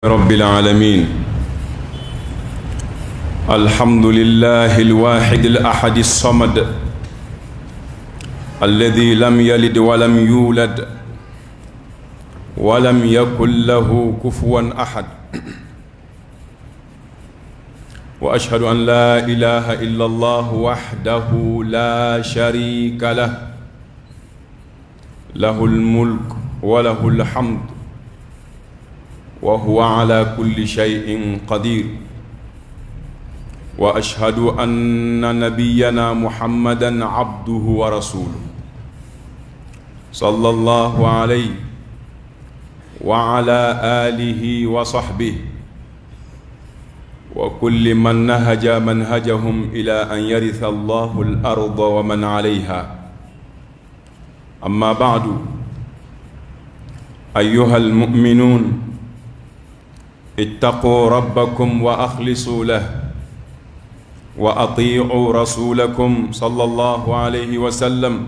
رب العالمين. الحمد لله الواحد الأحد الصمد الذي لم يلد ولم يولد ولم يكن له كفوا أحد، وأشهد أن لا إله إلا الله وحده لا شريك له، له الملك وله الحمد وهو على كل شيء قدير. وأشهد أن نبينا محمدًا عبده ورسوله صلى الله عليه وعلى آله وصحبه وكل من نهج منهجهم إلى أن يرث الله الأرض ومن عليها. أما بعد، أيها المؤمنون، اتقوا ربكم وأخلصوا له، وأطيعوا رسولكم صلى الله عليه وسلم،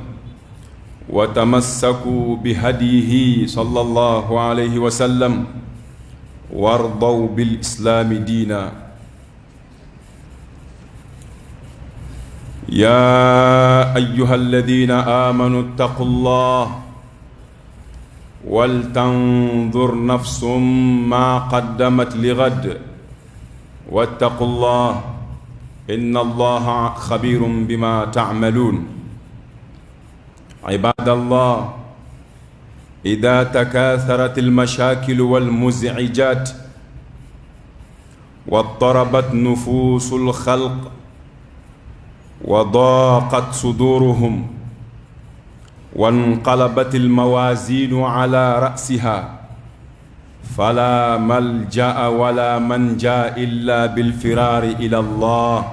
وتمسكوا بهديه صلى الله عليه وسلم، وارضوا بالإسلام دينا. يا أيها الذين آمنوا اتقوا الله ولتنظر نفس ما قدمت لغد، واتقوا الله إن الله خبير بما تعملون. عباد الله، إذا تكاثرت المشاكل والمزعجات واضطربت نفوس الخلق وضاقت صدورهم وانقلبت الموازين على رأسها، فلا ملجأ ولا منجا إلا بالفرار إلى الله.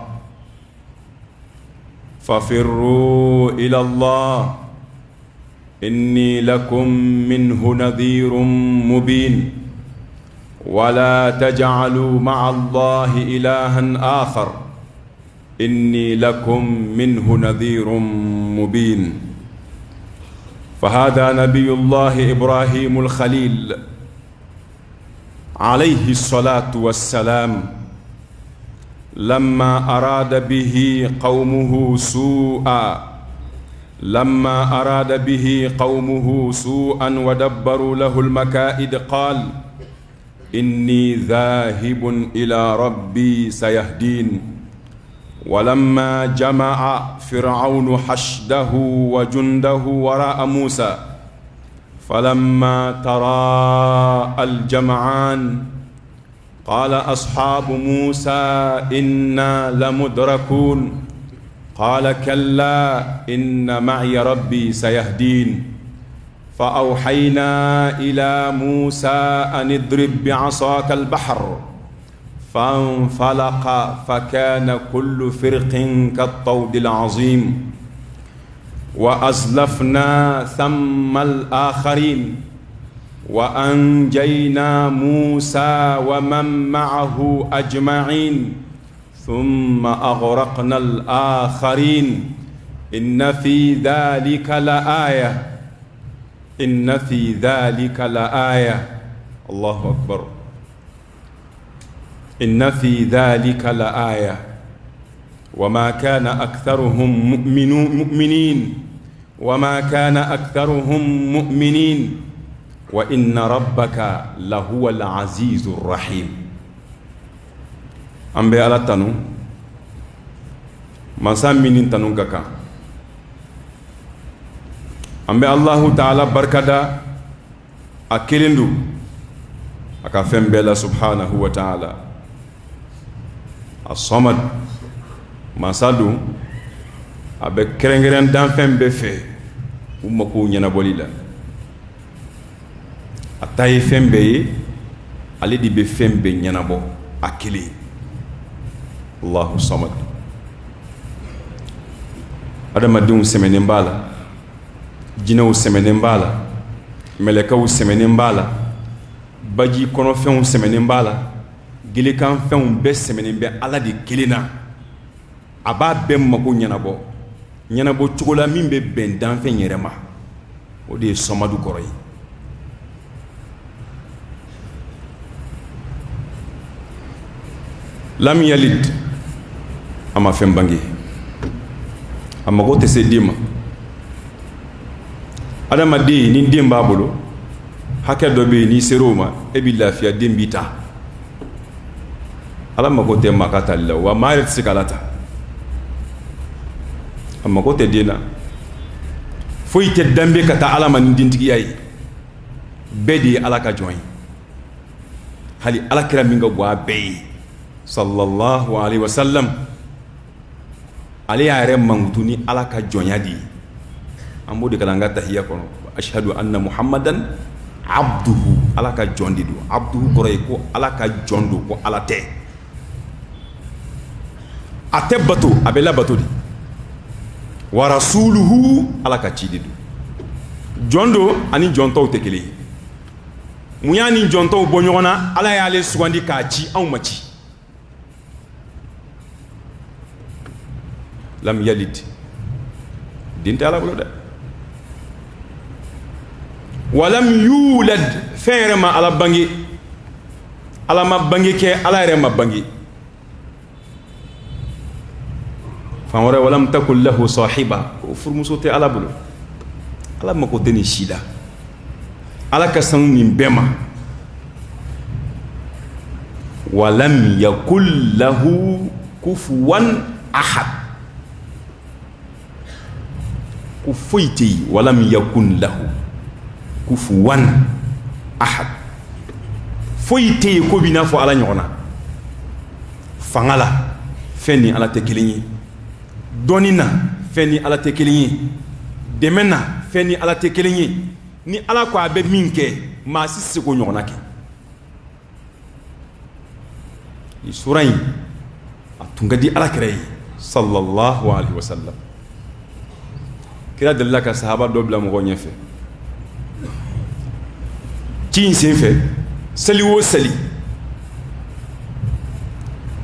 ففروا إلى الله إني لكم منه نذير مبين، ولا تجعلوا مع الله إلها آخر إني لكم منه نذير مبين. فهذا نبي الله إبراهيم الخليل عليه الصلاة والسلام، لما أراد به قومه سوءا ودبروا له المكائد، قال: إني ذاهب إلى ربي سيهدين. ولما جمع فرعون حشده وجنده وراء موسى، فلما تراءى الجمعان قال أصحاب موسى إنا لمدركون، قال كلا إن معي ربي سيهدين. فأوحينا إلى موسى أن اضرب بعصاك البحر، فانفلق فكان كل فرق كالطود العظيم. وأزلفنا ثم الآخرين وأنجينا موسى ومن معه أجمعين ثم أغرقنا الآخرين. إن في ذلك لآية الله أكبر. إن في ذلك لآية وما كان أكثرهم مؤمنين وإن ربك لهو العزيز الرحيم. أمبي على تنو مسامين تنو كاكا أمبي الله تعالى بركدا أكلندو أكافم بلا سبحانه وتعالى الصمد مسادو أبي كرنجرن دانفم بفه ومكو نينابولي لا أتاي فم بي علي دي بفم بي نينابو أكلي الله الصمد. هذا مدون سمنين بالا، جنو سمنين بالا، ملكو سمنين بالا، baji kono fɛnw sɛmɛnen b'a la, gelekan fɛnw bɛɛ sɛmɛnen bɛ Ala de kelen na. A b'a bɛɛ mago ɲɛnabɔ cogo la min bɛ bɛn danfɛn yɛrɛ ma. O de ye Samadu kɔrɔ ye. lam yalid ama fɛn bange a mago tɛ se den ma adamaden ni den b'a bolo hakɛ dɔ bɛ yen n'i ser'o ma e bɛ lafiya den b'i ta ala mago tɛ maa ka tali la wa maa yɛrɛ tɛ se k'ala ta a mago tɛ den na foyi tɛ danbe ka taa ala ma ni dentigiya ye bɛɛ de ye ala ka jɔn ye hali alakira min ka bɔ a bɛɛ ye sallallahu alaihi wasallam ale y'a yɛrɛ mankutu ni ala ka jɔnya de ye an b'o de kalan an ka tahiya kɔnɔ ashhadu anna muhammadan abduhu ala ka jɔn de don abduhu kɔrɔ ye ko ala ka jɔn don ko ala tɛ a tɛ bato a bɛ labato de wa rasuluhu ala ka ci de don jɔn don ani jɔntɔw tɛ kelen ye mun y'a ni jɔntɔw bɔ ɲɔgɔn na ala y'ale sugandi k'a ci anw ma ci lam yalid den tɛ ala bolo dɛ walam yulad fɛn yɛrɛ ma ala bange ala ma bange kɛ ala yɛrɛ ma bange fan wɛrɛ walam takun lahu sahiba o furumuso tɛ ala bolo ala mako tɛ nin si la ala ka sanu nin bɛɛ ma walam yakul lahu kufuwan ahad ko foyi tɛ yen walam yakun lahu kufuwan ahad foyi tɛ yen ko b'i n'a fɔ ala ɲɔgɔn na fanga la fɛn ni ala tɛ kelen ye dɔnni na fɛn ni ala tɛ kelen ye dɛmɛ na fɛn ni ala tɛ kelen ye ni ala ko a bɛ min kɛ maa si se k'o ɲɔgɔnna kɛ nin sura in a tun ka di alakira ye sallallahu alaihi wasallam kira delila ka sahaba dɔ bila mɔgɔw ɲɛfɛ ci in sen fɛ seli o seli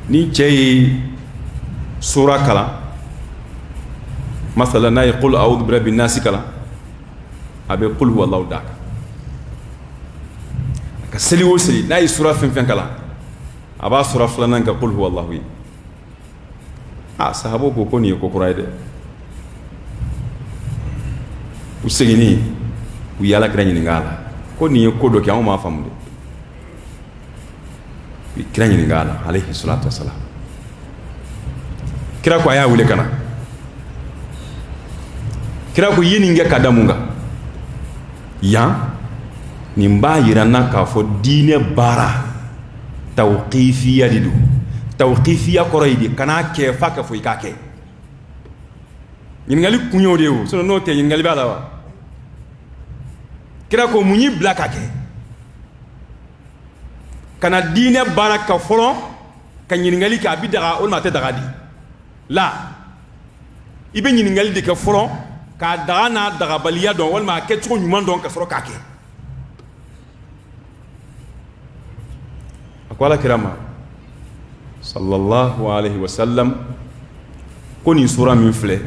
ni cɛ ye sura kalan masala n'a ye qul a'udhu birabbi nasi kalan a bɛ qul huwallahu d'a kan a ka seli o seli n'a ye sura fɛn fɛn kalan a b'a sura filanan ka qul huwallahu ye sahabaw ko nin ye ko kura ye dɛ u seginni u ye alakira ɲininka a la ko nin ye ko dɔ kɛ anw m'a faamu dɛ u ye kira ɲininka a la alayhi salatu wasalam kira ko a y'a wele ka na kira ko i ye nin kɛ ka da mun kan yan nin b'a yira n na k'a fɔ diinɛ baara tawqifiya de don tawqifiya kɔrɔ ye de kan'a kɛ f'a ka fɔ i k'a kɛ ɲininkali kun y'o de ye o sinon n'o tɛ ɲininkali b'a la wa kira ko mun y'i bila ka kɛ kana diinɛ baara ka fɔlɔ ka ɲininkali kɛ a bi daga walima a tɛ daga di la i bɛ ɲininkali de kɛ fɔlɔ k'a daga n'a dagabaliya dɔn walima a kɛcogo ɲuman dɔn ka sɔrɔ k'a kɛ a ko alakira ma sallallahu alaihi wasallam ko nin sura min filɛ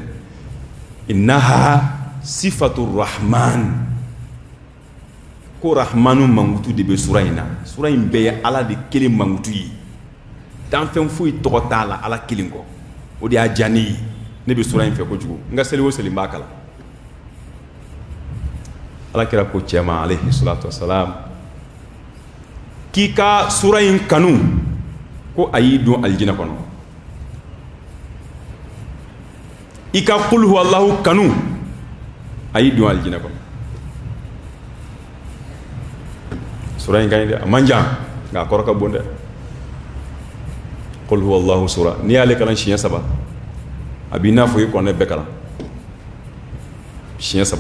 innaha sifatu rahman ko rahmanu mangutu de bɛ sura in na sura in bɛɛ ye ala de kelen mangutu ye danfɛn foyi tɔgɔ t'a la ala kelen kɔ o de y'a diya ne ye ne bɛ sura in fɛ kojugu n ka seli o seli n b'a kalan alakira ko cɛ ma alayhi salatu wasalam k'i ka sura in kanu ko a y'i don alijinɛ kɔnɔ i ka qul huwallahu kanu a y'i don alijinɛ kɔnɔ sura in ka ɲi dɛ a man jan nka a kɔrɔ ka bon dɛ qul huwallahu sura n'i y'ale kalan siɲɛ 3 a b'i n'a fɔ i kɔnɛ bɛɛ kalan siɲɛ 3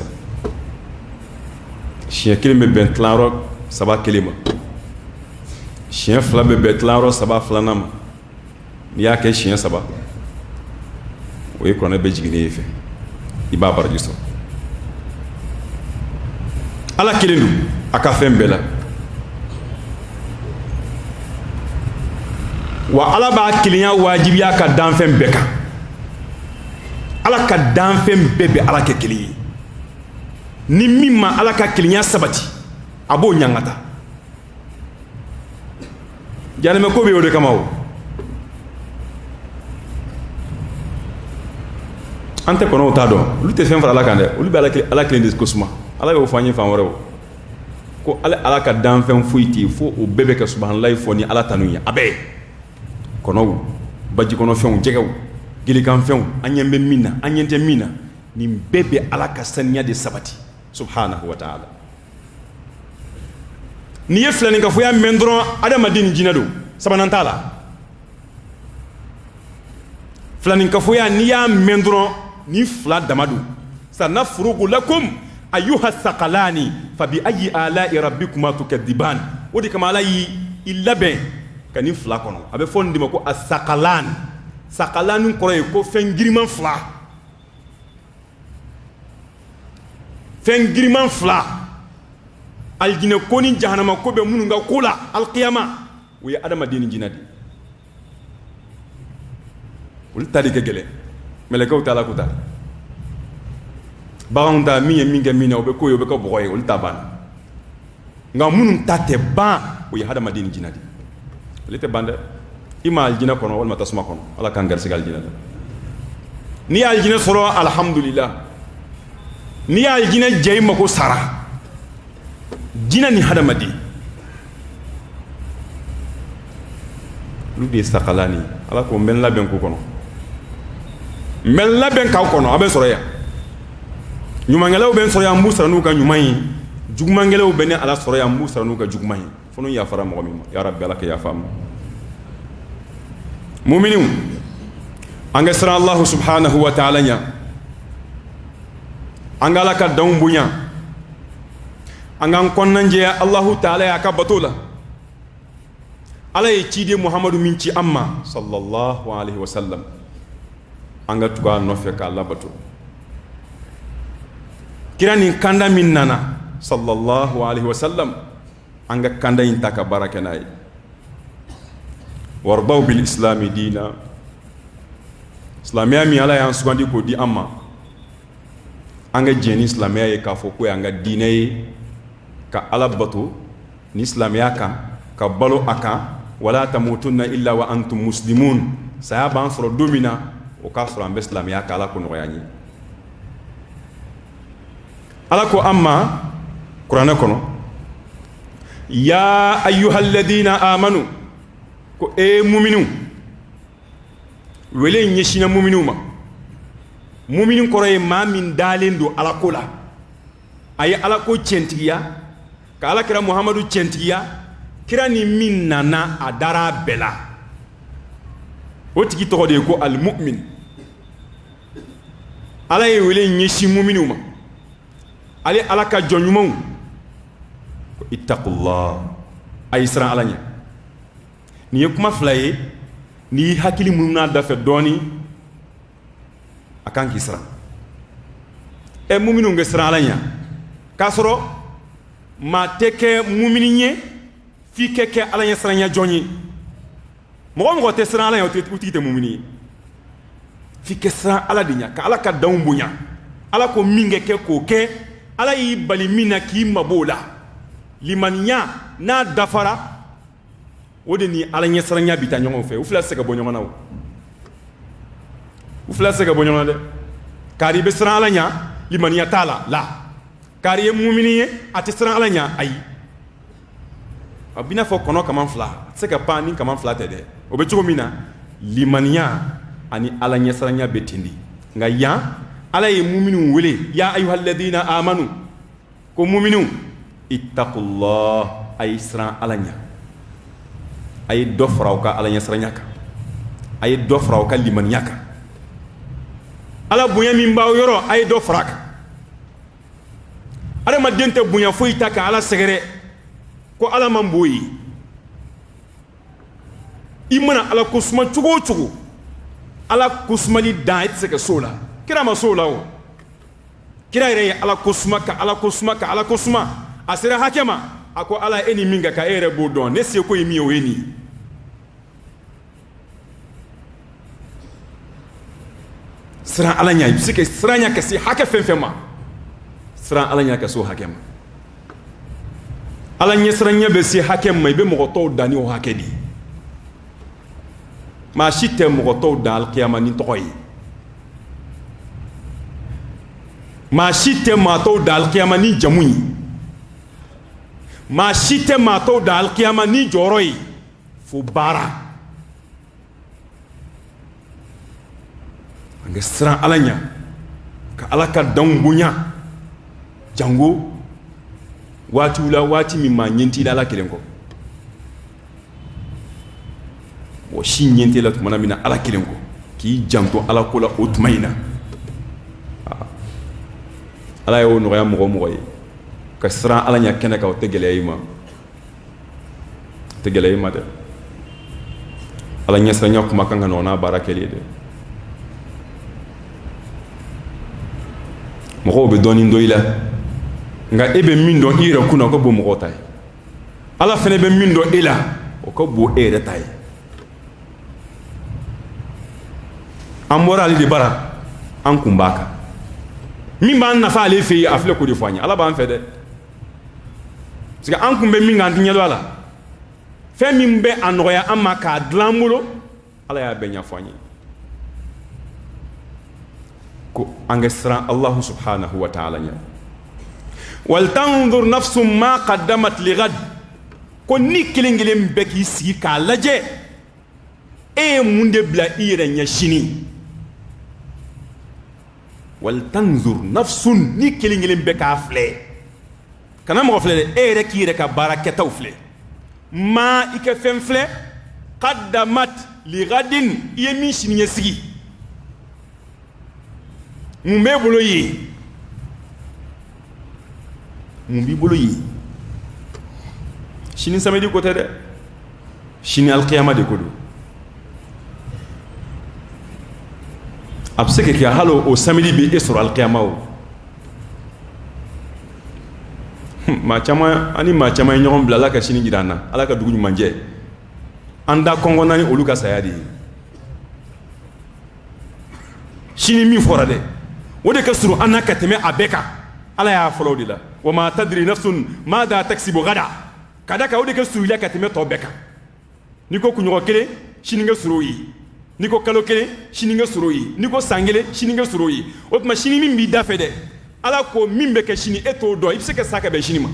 siɲɛ 1 bɛ bɛn tilayɔrɔ 3 kelen ma siɲɛ 2 bɛ bɛn tilayɔrɔ 3 filanan ma n'i y'a kɛ siɲɛ 3 o ye kɔnɛ bɛ jiginnen ye fɛ i b'a baraji sɔrɔ ala kelen don a ka fɛn bɛɛ la wa ala b'a kelenya wajibiya ka danfɛn bɛɛ kan ala ka danfɛn bɛɛ bɛ ala kɛ kelen ye ni min ma ala ka kelenya sabati a b'o ɲangata janɛmɛ ko bɛ o de kama o ante kono ta do lu te fen fara ala kan de lu be ala kelen de ko suma ala yo fanyi fan wore ko ala ka dan fen fuiti fo o bebe ka subhanallahi fo ni ala tanunya abe kono baji kono fen jegew gili kan fen anyembe minna anyente minna ni bebe ala ka sanya de sabati subhanahu wa ta'ala ni ye filani ka fo ya mendron adamadin jinado sabanantala filani ka fo ya ni ya mendron ni fla damadu sanafrugu lakum ayyuha thaqalani fabi ayyi ala'i rabbikuma tukadiban wodi kama alayi illabe kani fla kono abe fondi mako as-saqalan saqalan ko re ko fengiriman fla aljina koni jahannama ko be munu nga kula alqiyama wi adama dini jinadi ul tadi ke gele melekaw taala ko ta baronda mi minga mina obe ko yobe ko boye ul taban nga munu tate ba wi adama dini jinadi lete bande ima aljina kono wal matasma kono ala kan gar sigal jinada ni aljina soro alhamdulillah ni aljina jeyma ko sara jina ni hadamadi lu bi saqalani ala ko men laben ko kono men laben ka kono abe soroya nyuma ngelaw ben soroya mbusara nu ka nyumai juguma ngelaw ben ala soroya mbusara nu ka jugumai fono ya fara mo mi ya rabbi alaka ya fam mu'minun anga sara allah subhanahu wa ta'ala nya anga laka dawmbunya angan konnanje Allahu ta'ala ya ka batula ala yi cide Muhammadu minci amma sallallahu alaihi wasallam anga tuga no fe ka Allah batu kirani kanda min nana sallallahu alaihi wasallam anga kanda intaka barakanai wardaw bil islam dina islamiyya mi ala yan sugandi ko di amma anga jeni islamiyya ka fo ko anga dine ka ala batu ni islamiyya ka balo aka wala tamutunna illa wa antum muslimun sahaba an soro domina o ka soro ambe islamiyya ka ala ko no yani ala ko amma qur'ana kono ya ayyuhalladhina amanu ko e mu'minu wele nyeshina mu'minu ma mu'minu koroye ma min dalendo ala ko la ay ala ko centiya ka ala kira muhammadu centiya kira ni min nana adara bela o tigi to de ko al mu'min ala ye wele nyeshi mu'minu ma ali ala ka jonyumu ko ittaqullah ay isra alanya ni kuma flaye ni hakili munna da fe doni akan kisra e mu'minu nge sra alanya kasoro ma teke mu'mininye fi keke alanya sranya joni mo te sra alanya uti te mu'mini fi ke sra ala dinya ka ala ka dawmbunya ala ko minge ke ko ke ala yi bali mina ki mabola limanya na dafara wode ni alanya sranya bita nyongo fe ufla sega bonyo na ufla sega bonyo na de kari be sra alanya limanya tala la kari mu'mini ati sra alanya ay abina fo kono kaman fla sega pa ni kaman fla tede obe chugo mina limanya ani alanya sranya betindi nga ya ala ye mu'minu wele ya ayyuhalladhina amanu ko mu'minu ittaqullah ay sra alanya ay dofraw ka alanya sranya ka ay dofraw ka limanya ka ala bunya min baw yoro ay dofrak ala ma dente bunya foita ka ala segere ko ala mamboyi imana ala kusma chugo chugo ala kusmali dait se ka sola kira ma sola o kira ire ala kusma ka ala kusma ka ala kusma asira hakema ako ala eni minga ka ere bodon ne se ko yimi o eni sira ala nya bisike sira nya ka si hake fenfema sira ala nya ka so hakema ala nya sira nya be si hakema be mo to dani o hakedi ma shite mo to dal qiyama ni toy maa si tɛ maa tɔw da alikiyama ni jamu ye maa si tɛ maa tɔw da alikiyama ni jɔyɔrɔ ye fo baara an ka siran Ala ɲɛ ka Ala ka danw bonya jango waatiw la waati min maa ɲɛ t'i la Ala kelen kɔ wa si ɲɛ t'i la tuma min na Ala kelen kɔ k'i janto Ala ko la o tuma in na Ala y'o nɔgɔya mɔgɔ o mɔgɔ ye ka siran Ala ɲɛ kɛnɛ kan o tɛ gɛlɛya i ma dɛ Ala ɲɛsiranya kuma kan ka nɔgɔ n'a baara kɛli ye dɛ mɔgɔw bɛ dɔɔnin dɔn i la nka e bɛ min dɔn i yɛrɛ kunna o ka bon mɔgɔw ta ye Ala fana bɛ min dɔn e la o ka bon e yɛrɛ ta ye an bɔra ale de bara an kun b'a kan min b'an nafa ale fɛ yen a filɛ k'o de fɔ an ye Ala b'an fɛ dɛ parce que an kun bɛ min kan an tɛ ɲɛ dɔn a la fɛn min bɛ a nɔgɔya an ma k'a dilan an bolo Ala y'a bɛɛ ɲɛfɔ an ye ko an ka siran Alahu subhanahu wa ta'ala ɲɛ wal tanzur nafsum ma qaddamat lighad ko ni kelen kelen bɛɛ k'i sigi k'a lajɛ e ye mun de bila i yɛrɛ ɲɛ sini wal tanzur nafsun ni kelen kelen bɛɛ k'a filɛ kana mɔgɔ filɛ dɛ e yɛrɛ k'i yɛrɛ ka baara kɛtaw filɛ ma i ka fɛn filɛ qaddamat lighadin i ye min sini ɲɛsigi mun b'e bolo ye mun b'i bolo ye sini samedi ko tɛ dɛ sini alikiyama de ko don a bɛ se ka kɛ hali o samedi bɛ e sɔrɔ alikiyama o maa caman ani maa caman ye ɲɔgɔn bila Ala ka sini jira an na Ala ka dugu ɲuman jɛ an da kɔngɔnna ni olu ka saya de ye sini min fɔra dɛ o de ka surun an na ka tɛmɛ a bɛɛ kan Ala y'a fɔlɔ o de la wa ma tadri nafsun mada taksibu gada ka da kan o de ka surun i la ka tɛmɛ tɔ bɛɛ kan n'i ko kunɲɔgɔn kelen sini ka surun o ye n'i ko kalo kelen sini ka surun o ye n'i ko san kelen sini ka surun o ye o tuma sini min b'i da fɛ dɛ Ala ko min bɛ kɛ sini e t'o dɔn i bɛ se ka sa ka bɛn sini ma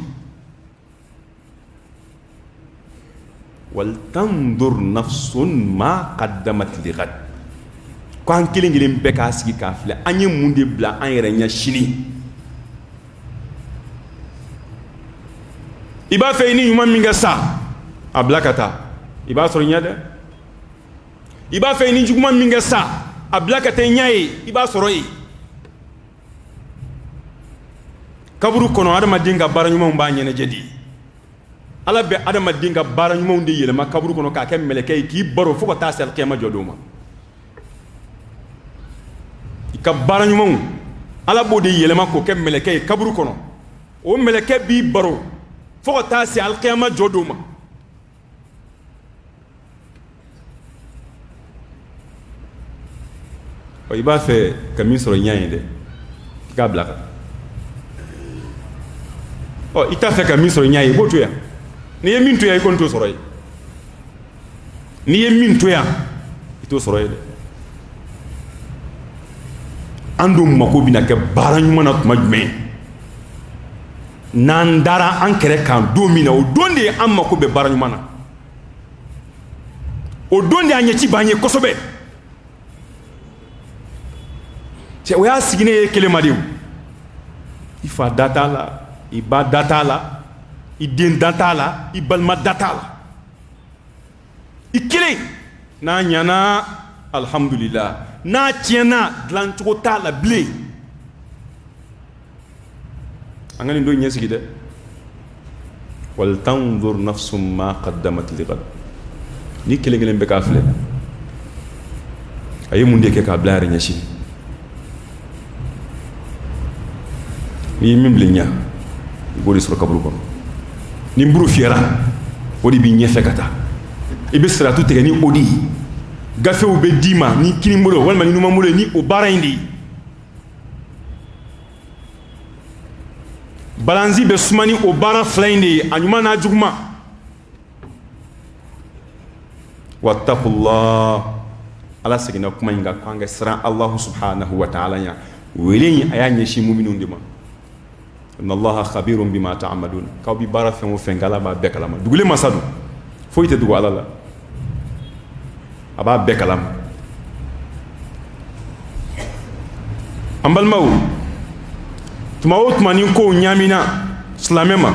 wal tanzur nafsun ma qaddamat lighad ko an kelen kelen bɛɛ k'a sigi k'a filɛ an ye mun de bila an yɛrɛ ɲɛ sini i b'a fɛ i ni ɲuman min kɛ sa a bila ka taa i b'a sɔrɔ i ɲɛ dɛ i b'a fɛ i ni juguman min kɛ sa a bila ka taa i ɲɛ ye i b'a sɔrɔ yen kaburu kɔnɔ adamaden ka baara ɲumanw b'a ɲɛnajɛ de Ala bɛ adamaden ka baara ɲumanw de yɛlɛma kaburu kɔnɔ k'a kɛ mɛlɛkɛ ye k'i baro fo ka taa se alikiyama jɔdon ma i ka baara ɲumanw Ala b'o de yɛlɛma k'o kɛ mɛlɛkɛ ye kaburu kɔnɔ o mɛlɛkɛ b'i baro fo ka taa se alikiyama jɔdon ma i b'a fɛ ka min sɔrɔ i ɲɛ ye dɛ i k'a bila kan i t'a fɛ ka min sɔrɔ i ɲɛ ye i b'o to yan n'i ye min to yan i kɔni t'o sɔrɔ ye n'i ye min to yan i t'o sɔrɔ ye dɛ an dun mako bɛna kɛ baara ɲuman na tuma jumɛn n'an dara an kɛrɛ kan don min na o don de ye an mako bɛ baara ɲuman na o don de a ɲɛci b'an ye kosɛbɛ cɛ o y'a sigilen ye kelen ma de o i fa da t'a la i ba da t'a la i den da t'a la i balima da t'a la i kelen n'a ɲana alhamdulillah n'a tiɲɛna dilancogo t'a la bilen an ka nin don ɲɛsigi dɛ wal tanzur nafsum ma qaddamat lighad ni kelen kelen bɛ k'a filɛ a ye mun de kɛ k'a bila a yɛrɛ ɲɛsini n'i ye min bila i ɲɛ i b'o de sɔrɔ kaburu kɔnɔ ni buru fiyɛra o de b'i ɲɛfɛ ka taa i bɛ siratu tigɛ ni o de ye gafew bɛ d'i ma ni kini bolo walima ni numan bolo ni o baara in de ye balanzi bɛ suma ni o baara fila in de ye a ɲuman n'a juguman wattaqullah Ala seginna kuma in kan k'an ka siran Alahu subhanahu wa ta'ala ɲɛ ولين أيان يشي مؤمنون دما إن الله خبير بما تعملون كاو بي بارا فين وفنغالا با بكلام دوغلي ما سادو فويت دوغ على الله ابا بكلام أمبال ماو تماوت ما نينكو نيامينا سلامما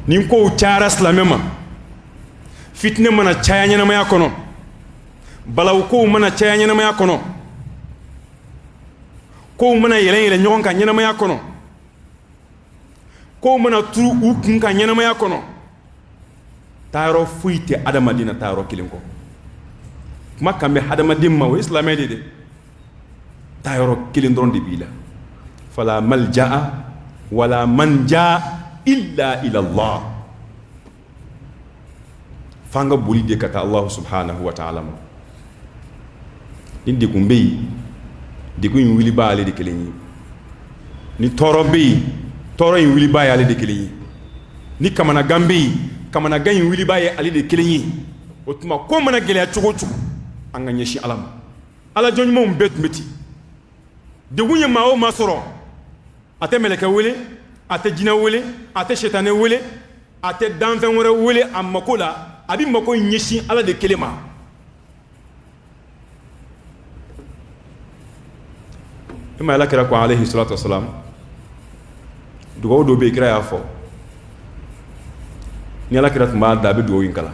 نينكو تشارا سلامما فتنة منا تشايا نينا ما يكونو بلاوكو منا تشايا نينا ما يكونو كو منا يلين يلين نيون كان نينا ما يكونو كو منا ترو وكن كان نينا ما يكونو تارو فويتي أدم دينا تارو كيلينكو ما كان بهذا دين ما وإسلامي دي تارو كيلين درون دي بيلا فلا ملجأ ولا منجا إلا إلى الله فانغا بولي دي كتا الله سبحانه وتعالى إن دي كومبي دي كون يولي با علي دي كليني ni toro bi toro yin wili baye ale de kelenyi ni kamana gambi kamana ganyi wili baye ale de kelenyi otuma ko mana gele chugo chugo anga nyeshi alam ala joni mom bet meti de wunye mawo masoro ate meleka wele ate jina wele ate shetane wele ate danfen wore wele amakola abi mako nyeshi ala de kelema ima ala kira ko alayhi salatu wassalam dugo do be kira ya fo ni ala kira ma da be do yin kala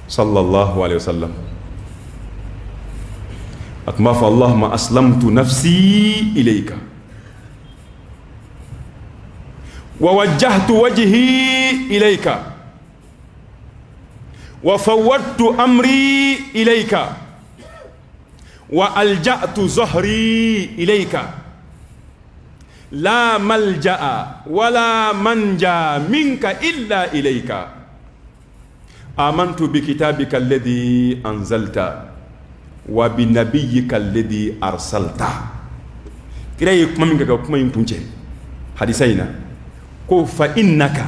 sallallahu alayhi wasallam atma fa allahumma aslamtu nafsi ilayka wa wajjahtu wajhi ilayka wa fawwadtu amri ilayka wa alja'tu zahri ilayka la malja'a wala manja minka illa ilayka amantu bi kitabika alladhi anzalta wa bi nabiyyika alladhi arsalta kiray kuma minka ka kuma yin tunce hadisaina ko fa innaka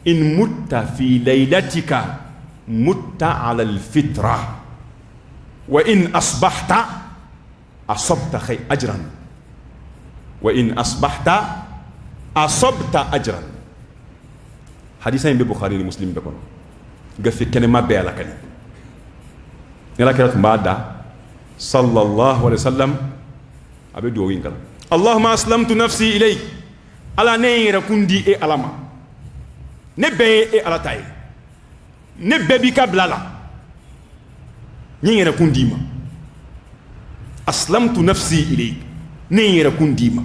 in mutta fi laylatika mutta ala alfitra wa in asbahta asabta ajran wa in asbahta asabta ajran hadisain bi bukhari li muslim be kono gafi kene mabbe ala kali nela kirat mbada sallallahu alaihi wasallam abe do wingal allahumma aslamtu nafsi ilayk ala neira kundi e alama ne be e ala tay ne bebi ka blala nyingera kundima aslamtu nafsi ilayk nyingera kundima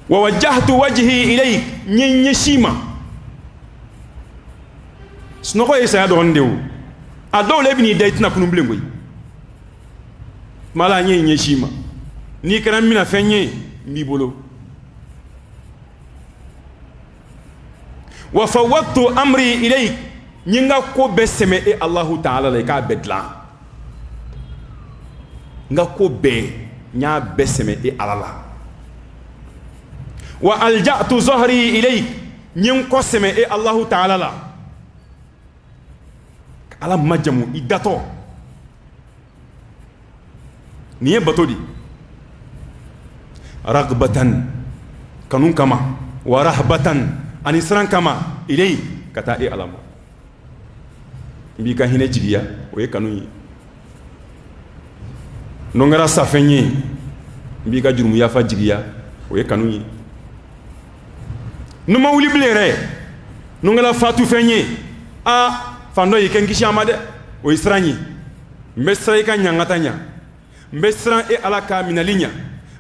wa wajjahtu wajhi ilayk nyenyeshima snoko isa do ndewu ado lebini daytna kunum blengoy mala nyenyeshima ni kana mina fenye mi bolo wa fawwadtu amri ilayk nyinga ko beseme e Allahu ta'ala la ka bedla nga ko be nya beseme e alala wa alja'tu zahri ilayk nyin ko seme e Allahu ta'ala la ala majamu idato niye batodi ragbatan kanun kama wa rahbatan anisran kama ilayk kata e alama mbi ka hine jigiya o ye kanu yi nongara safenye mbi ka jurumu yafa jigiya o ye kanu yi numa wuli blere nongala fatu fenye a fando yi ken kishi amade o isranyi mbesra ka nyangatanya mbesra e alaka minalinya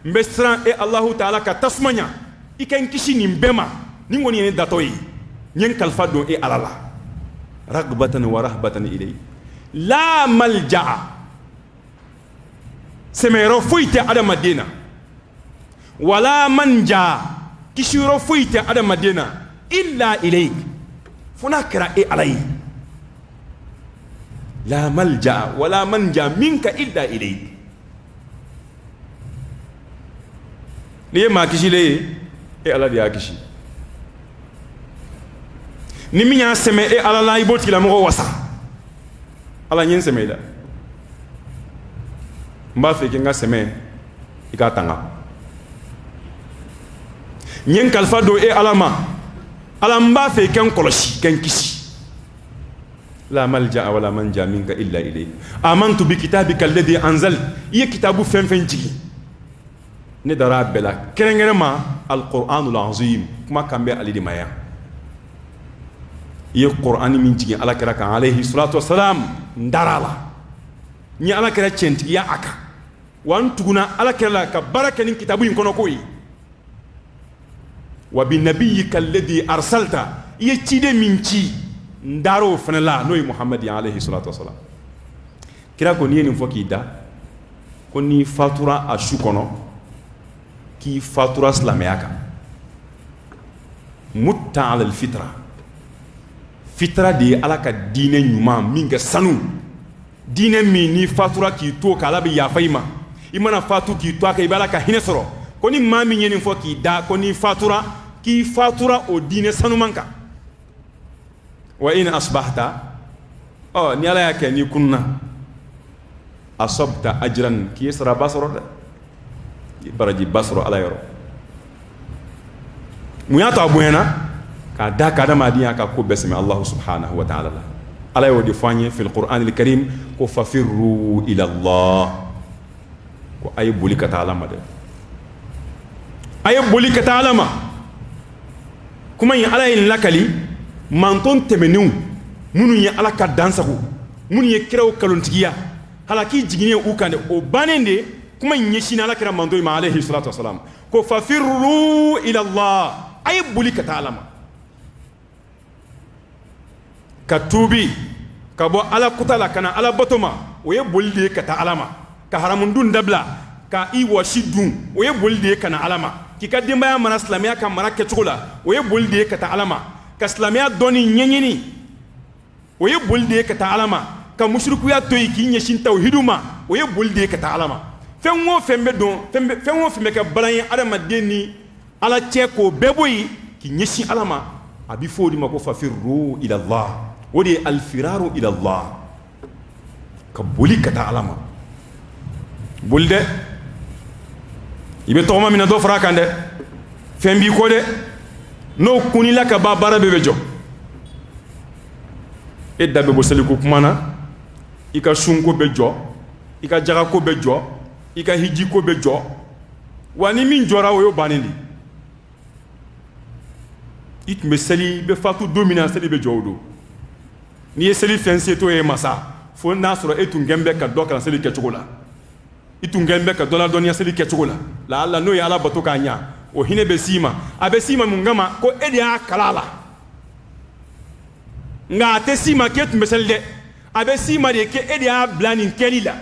mbesra e Allahu ta'ala ka tasmanya iken kishi ni mbema ni ngoni ne datoyi nyen kalfa do e alala رغبة ورهبة إليه لا ملجأ سميرو فويت على مدينة ولا منجا كشيرو فويت على مدينة إلا إليك فنكر إيه عليه لا ملجأ ولا منجا منك إلا إليك ليه ما كشي ليه إيه على ديا كشي ni minya seme e ala la iboti la mo wasa ala nyen seme da mba fe ke nga seme ika tanga nyen kalfa do e alama mba fe ken koloshi ken kisi la malja wala manja minka illa ilayk amantu bi kitabika alladhi anzal ye kitabu fen jigi ne dara bela kerengerema alquranul azim kuma kambe alidi maya ye qur'ani min jigi ala kira kan alayhi salatu wassalam ndarala ni ala kira centi ya aka wan tuguna ala kira ka baraka nin kitabu in kono koyi wa bi nabiyyika alladhi arsalta ye cide min ci ndaro fanala noy muhammad alayhi salatu wassalam kira ko ni nin foki da ko ni fatura ashu kono ki fatura islamiyaka mutta ala alfitra fitra de ala ka dine nyuma minga sanu dine mi ni fatura ki to kala bi yafaima imana fatu ki to aka ibala ka hinesoro ko ni mami nyeni fo ki da ko ni fatura ki fatura o dine sanu manka wa in asbahta ni ala yake ni kunna asabta ajran ki yasra basro baraji basro ala yoro muyata abuena ka da ka da madiya ka ko besme Allah subhanahu wa ta'ala ala yodi fanye fil qur'an al karim ko fafirru ila Allah ko ay buli ka ta'ala ma de ay buli ka ta'ala ma kuma yin ala yin lakali manton temenu munu yin ala ka dansaku munu ye kiraw kalontigiya halaki jigine u kande o banende kuma nyeshina ala kira mando ma alayhi salatu wassalam ko fafirru ila Allah ay buli ka ta'ala ma ka tubi ka bo ala kutala kana ala batoma o ye bolide ka ta alama ka haramundun dabla ka i washidun o ye bolide kana alama ki ka dimbaya mana islamiya ka mara ke cogola o ye bolide ka ta alama ka islamiya doni nyenyini o ye bolide ka ta alama ka mushriku ya toyi ki nyeshin tauhiduma o ye bolide ka ta alama fenwo fembe don fenwo fembe ka balanye adama deni ala che ko beboyi ki nyeshin alama abi fodi mako fafirru ila Allah wodi alfiraru ila Allah ka boli kata alama bulde ibe toma mina do frakande fembi ko de no kunila ka babara bebe jo e dabe bo seliku kumana ika shunko be jo ika jaga ko be jo ika hiji ko be jo wani min jora wo yo banindi it me seli be fatu domina seli be jodo ni seli fense to e masa fo nasro etu ngembe ka doka seli ke chokola itu ngembe ka dola donia seli ke chokola la alla no ya ala batoka nya o hine be sima abe sima mungama ko edi akalala nga te sima ke tu meselde abe sima de ke edi a blani kelila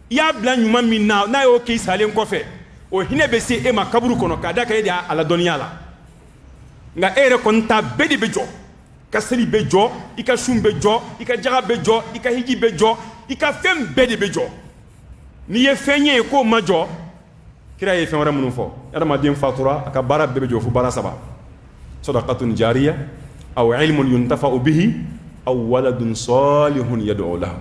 ya blani nyuma minna na yo ke salen kofe o hine be se e makaburu kono ka daka edi ala donia la nga ere konta bedi bejo ka seli bejo ika shum bejo ika jaga bejo ika hiji bejo ika fem bedi bejo ni ye fenye ko majo kira ye fen wara munu fo yara ma dem fatura aka bara bejo fu bara saba sadaqatun jariya aw ilmun yuntafa'u bihi aw waladun salihun yad'u lahu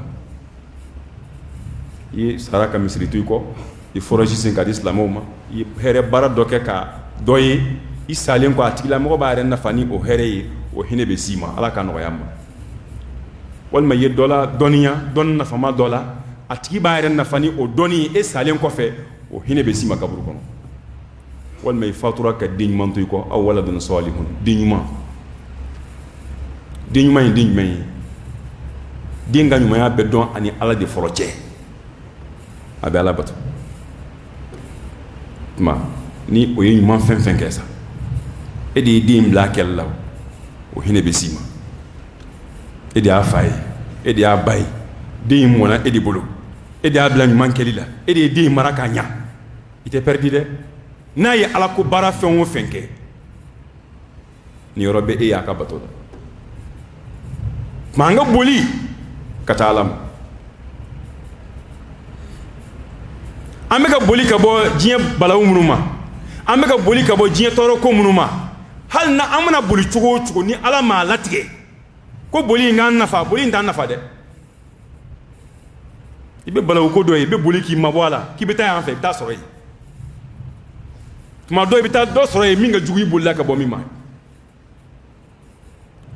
yi saraka misritu ko i foroji sen ka islamoma i here bara doke ka doye isalen ko atigila mo ba ren nafani o hereye o hinebe sima ala kan no yamba wal ma yedola doniya don nafama dola atigi ba ren nafani o doni e salen ko fe o hinebe sima kaburu kono wal may fatura ka diñ mantu ko aw waladun salihun diñuma dinga nyuma ya bedon ani ala de foroche abe ala batu ma ni o yi man fen kesa edi dim la kella o hine be sima edi afai edi abai dim wona edi bolo edi abla man kelila edi dim maraka nya ite perdi de na ye ala ko bara fen wo fenke ni robe e ya ka bato manga boli kata alam ameka boli ka bo jiye balawu munuma ameka boli ka bo jiye toro ko munuma hal na amna boli chugo ni ala ma latige ko boli ngan nafa boli ndan nafa de ibe balawu ko do ibe boli ki mabwala ki beta en fait ta soro yi tuma do beta do soro yi minga jugu bolla ka bo mi ma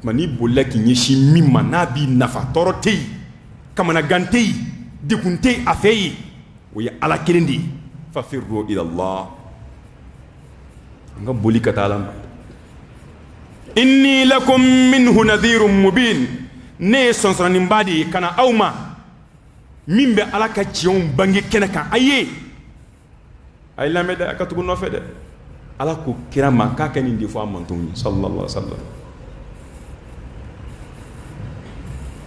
mani bolla ki nyishi mimma nabi nafa torotei kamana gantei dikuntei afei wi ala kelindi fa firru ila allah nga boli ka talam inni lakum minhu nadhirun mubin ne sonsani mbadi kana awma mimbe ala ka cion bangi kenaka aye ay lameda akatugo no fede ala ko kirama ka kani ndi fo amantuni sallallahu alaihi wasallam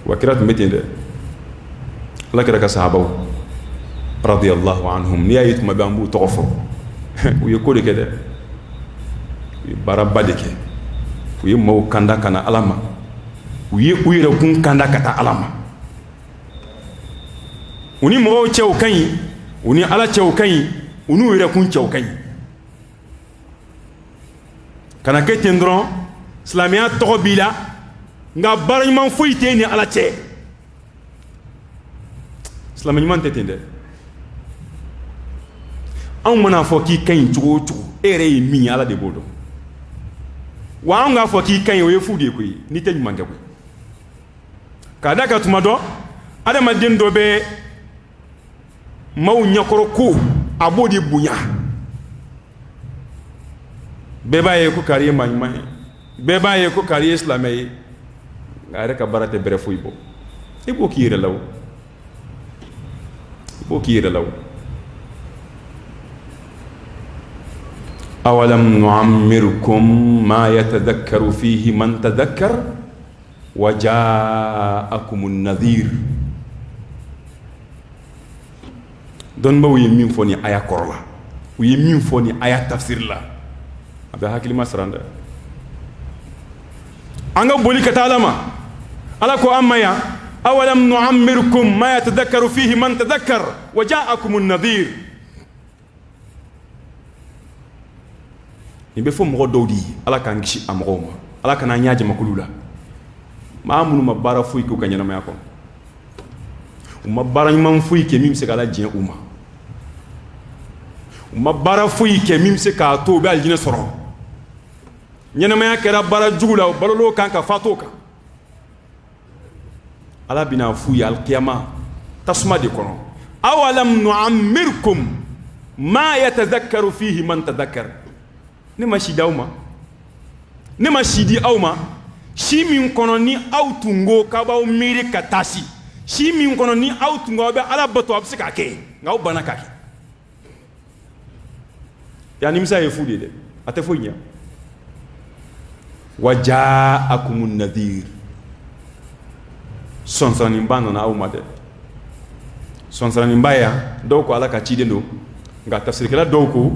wa kirat metende ala kira ka sahabaw radiyallahu anhum ni ayit mabambu tofo uye ko de kede barabba de ke uye maw kanda kana alama uye uyira kun kanda kata alama uni mo cew kanyi uni ala cew kanyi unu uyira kun cew kanyi kana ke tendron islamia to bila nga barayman foyte ni ala ce islamia man tetende an mana fo ki kanyi cugo cugo ere yi mi ala de bodo wa an ga fo ki kanyi we fude ko ni tan man ko kada ka tuma do adama din do be maw nyakoro ko abodi bunya be baye ko kariye man be baye ko kariye islamay ngare ka barate bere fuibo ibo kire law awalam nu'ammirkum ma yatadhakkaru fihi man tadhakkar wa ja'akumun nadhir don ba wuyi min foni aya korla wuyi min foni aya tafsir la abe hakili masranda anga boli katalama ala ko amma ya awalam nu'ammirkum ma yatadhakkaru fihi man tadhakkar wa ja'akumun nadhir ni be fo mo dawdi ala kan gishi amroma ala kana nyaaje makulula ma amunu ma bara fuy ko kanyana ma ko uma bara man fuy ke mim se kala jien uma bara fuy ke mim se ka to be aljina soro nyana ma kera bara jugula balolo kan ka fatoka ala bina fuy al qiyama tasma de kono awalam nu'ammirkum ma yatadhakkaru fihi man tadhakkar ne ma shidi awma shi min kono ni autungo kabaw miri katasi shi min kono ni autungo be ala bato absika ke ngaw banaka ke yani misa ye fudi de ate fonya waja'akumun nadhir sonsani mbano na awma de sonsani mbaya doko ala ka chide ndo nga tafsir kala doko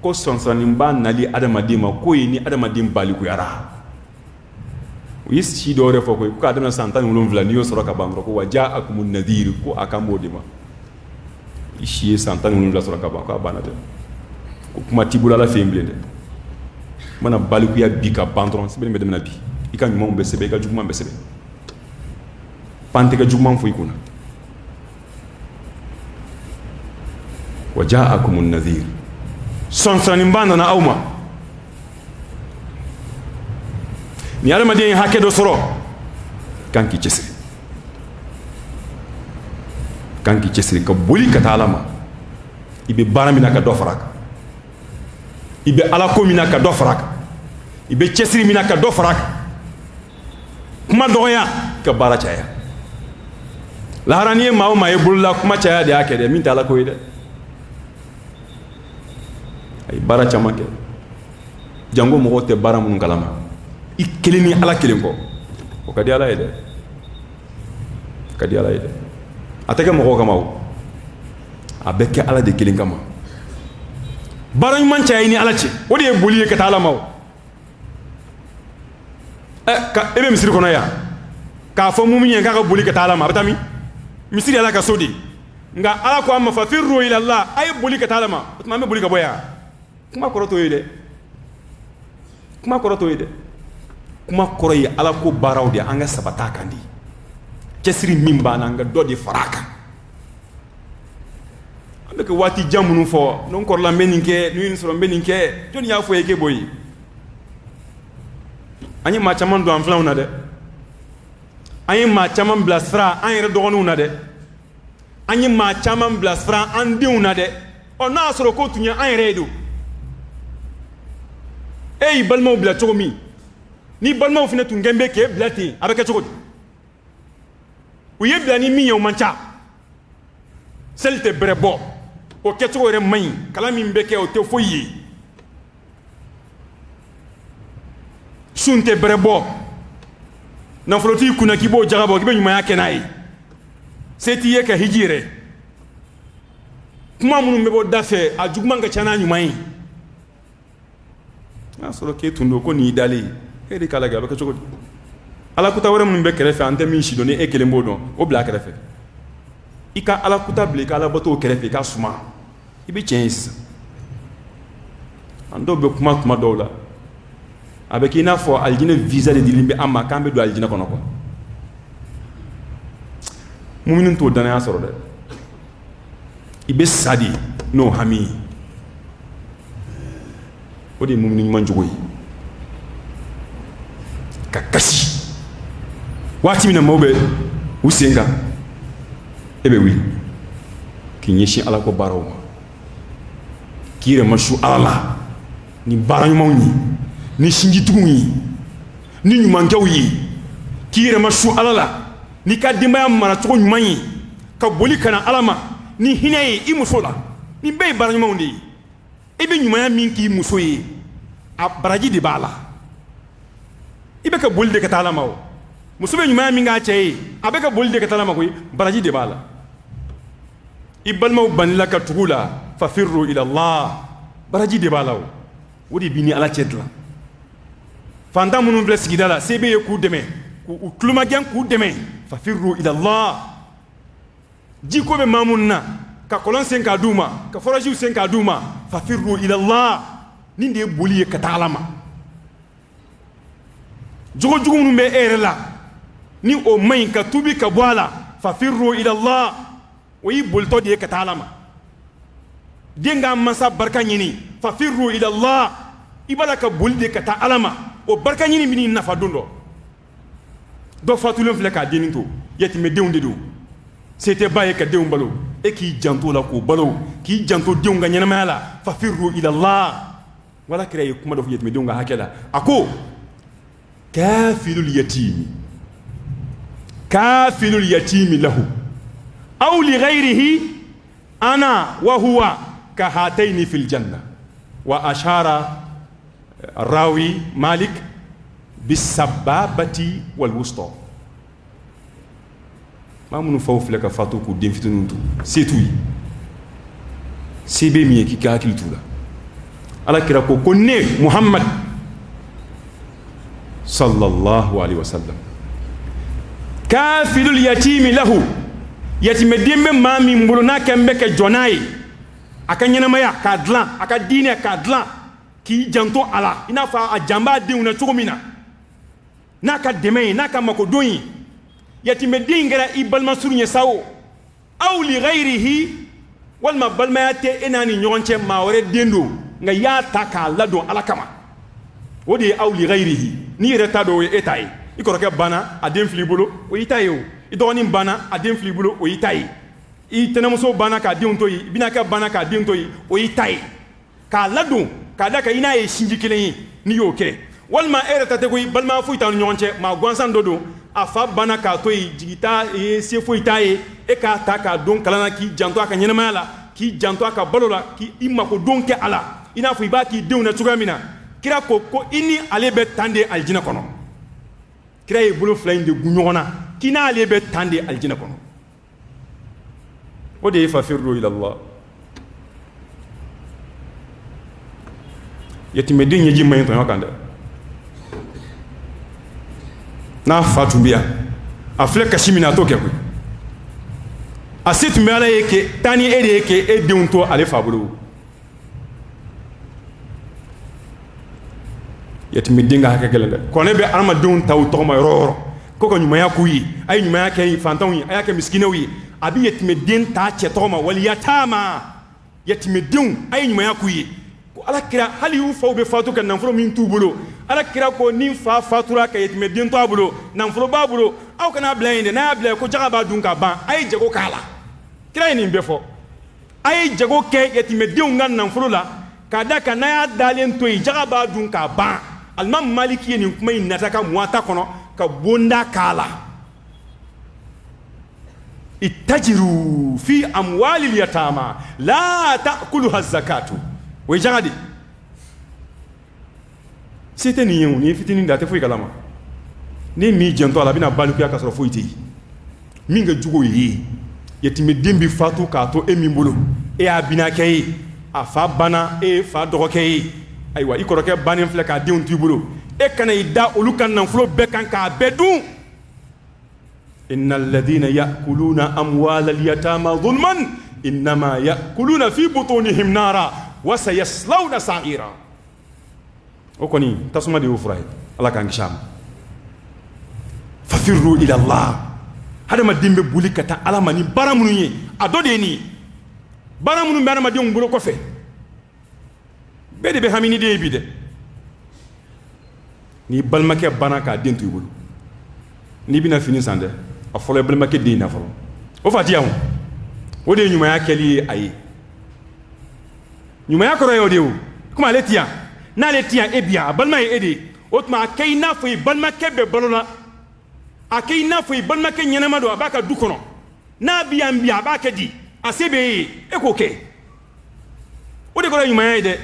ko sonsani mban nali adamadima ko yini adamadin bali ku yara yisi do refo ko adama santan ulum vlani yo soro ka bangro ko waja'akumun nadhir ko akambodima ishi santan ulum vla soro ka ba ko abanate ko kuma tibula la femblende mana bali ku ya bika bandron sibe medem na bi ikan mo be sebe ka juguma be sebe pante ka juguma fu ikuna waja'akumun nadhir sonsani mbanda na awma ni ala madien hake do soro kanki cesri ka boli kata alama ibe baramina ka do faraka ibe ala ko mina ka do faraka ibe cesri mina ka do faraka kuma doya ka bara chaya la harani ma ma e bulla kuma chaya de akede min tala ko ide ay bara chamake jango mo te bara mun kalama ikelini ala kelen ko o kadi ala ide atake mo ko kamaw abeke ala de kelen kama bara man chay ni ala ci wodi e boliye ka tala maw ka ebe misiri kono ya ka fo muminye ka boli ka tala ma batami misiri ala ka sodi nga ala ko amma fa firru ila allah ay boli ka tala ma batma me boli ka boya kuma koroto yede kuma koro yi ala ko baraw de anga sabata kandi kesri mimba na nga dodi faraka be ke wati jamunu fo non ko la meninke ni so meninke joni ya fo yake boyi ani ma chaman do am flauna de ani ma chaman blasra an yere dogonu na de ani ma chaman blasra an diuna de on na soro ko tunya an yere do ey balmo bla chomi ni balmo fina tungembe ke blati abeke chogodi uye bla ni mi yo mancha selte brebo o ke chogo re mai kala min beke o te foyi sunte brebo na floti kuna kibo jagabo kibe nyuma yake nai seti ye ka hijire kuma munu mebo dafe a juguma nga chana nyuma yi solo ke tundo ko ni dali hedi kala ga baka chogo ala kuta wara mun be kerefe ante min shido ne ekele mbodo o bla kerefe ika ala kuta ble kala bato kerefe ka suma ibi chance ando be kuma dola avec ina fo aljina visa de dilimbe amma kambe do aljina kono ko mu'minun to dana asoro de ibe sadi no hami odi mu'minun manjugo yi kakasi wati mina mobe usenga ebe wi kinyeshi ala ko barawo kire mashu ala ni baranyu mawni ni shinji tugunyi ni nyumankew yi kire mashu alala ni ka dimba mara to nyumanyi ka boli kana alama ni hinayi imusola ni be baranyu mawni ebe nyumanya minki musoyi a baraji de bala ibe ka boli de ka talama o musobe nyumanya minga chei abe ka boli de ka talama ko baraji de bala ibalma banila ka tugula fa firru ila allah baraji de bala o wodi bini ala chedla fanda munun ble sigidala sebe ku deme ku kluma gen ku deme fa firru ila allah jiko be mamunna ka kolon sen ka duma ka foraji sen ka duma fa firru ila allah ninde boliye ka talama jogo jogo munun be erela ni o mai ka tubi ka bwala fa firru ila allah oyi bolto de ka talama denga masa barka nyini fa firru ila allah ibala ka bolde ka ta alama o barka nyini mini nafa dondo do fatulun fle ka deninto yeti me deunde do c'était baye ka deun balo e ki janto la ko balo ki janto deun ga nyana mala fa firru ila allah wala kire kuma do yeti me deun ga hakela ako kafilul yatimi lahu aw li ghayrihi ana wa huwa كهاتين في الجنة وأشار الراوي مالك بالسبابة والوسطى ما من فوف لك فاتوكو دين فتنونتو سيتوي سيبي ميكي كاكل تولا على كراكو كوني محمد صلى الله عليه وسلم كافل اليتيم له يتيم ديم ما من بلونا كمبك جوناي aka nyenamaya ka dlan aka dine ka dlan ki janto ala ina fa a jamba deuna chogomina naka deme naka makodoyi yatime dingara ibalma surunye sawo aw li ghayrihi wal mabalma yate enani nyonche mawre dendo nga ya taka lado ala kama wodi aw li ghayrihi ni reta do etai ikoroke bana adem flibolo o itayo idoni bana adem flibolo o itai i tenamuso bana ka diunto yi binaka bana ka diunto yi o itai ka ladun ka da ka ina ye shinji kelen ni yo ke walma erata te ko balma fu itanu nyonche ma gwansan dodo afa bana ka to yi jigita e se fu itaye e ka ta ka don kalana ki janto aka nyena mala ki janto aka balola ki imma ko don ke ala ina fu iba ki deuna tugamina kira ko ini alebe tande aljina kono kira e bulu flande gunyona kina alebe tande aljina kono ودي ففروا إلى الله يتمدين يجي ما ينتهي كذا na fatubia afle kashimina toke ko asit mala yake tani ere yake e deunto ale fabulu yetmidinga hakegelende kone be arma deun taw to ma roro koko nyuma yakuyi ay nyuma yake fantawi ayake miskinawi abi yetmidin ta che to ma wal yatama yatimedenw ay ɲumanya k'u ye ko ala kira hali y'u faw bɛ fatu ka nafolo min t'u bolo ala kira ko ni fa fatura ka yatimeden to a bolo nafolo b'a bolo aw kana bila yen dɛ n'a y'a bila ko jaga b'a dun ka ban a ye jago k'a la kira ye nin bɛɛ fɔ a ye jago kɛ yatimedenw ka nafolo la k'a da kan n'a y'a dalen to yen jaga b'a dun k'a ban alimami maliki ye nin kuma in nata ka muwata kɔnɔ ka bonda k'a la ittajiru fi amwalil yatama la ta'kuluha zakatu o ye jaga de se tɛ nin ye o ni fitinin da a tɛ foyi kalama ni m'i jɛntɔ a la a bɛna balikuya ka sɔrɔ foyi tɛ yen min ka jugu o ye yatimeden bi fatu k'a to e min bolo e y'a binakɛ ye a fa banna e ye fa dɔgɔkɛ ye ayiwa i kɔrɔkɛ bannen filɛ k'a denw t'i bolo e kana i da olu ka nafolo bɛɛ kan k'a bɛɛ dun inna alladhina ya'kuluna amwala al-yatama dhulman innama ya'kuluna fi butunihim nara wa sayaslawna sa'ira o kɔni tasuma de y'o fura ye ala k'an kisi a ma fafirru ila Allah hadamaden bɛ boli ka taa ala ma ni baara minnu ye a dɔ de ye nin ye baara minnu bɛ hadamadenw bolo kɔfɛ bɛɛ de bɛ hami ni den ye bi dɛ n'i balimakɛ banna k'a den to i bolo n'i bɛna fini san dɛ a fɔlɔ ye balimakɛ den na fɔlɔ o fa ti yan o de ye ɲumanya kɛli ye a ye ɲumanya kɔrɔ ye o de ye o komi ale ti yan n'ale ti yan e bi yan a balima ye e de ye o tuma a kɛ i n'a fɔ i balimakɛ bɛ balo la a kɛ i n'a fɔ i balimakɛ ɲɛnama don a b'a ka du kɔnɔ n'a bi yan bi a b'a kɛ di a se bɛ e ye e k'o kɛ o de kɔrɔ ye ɲumanya ye dɛ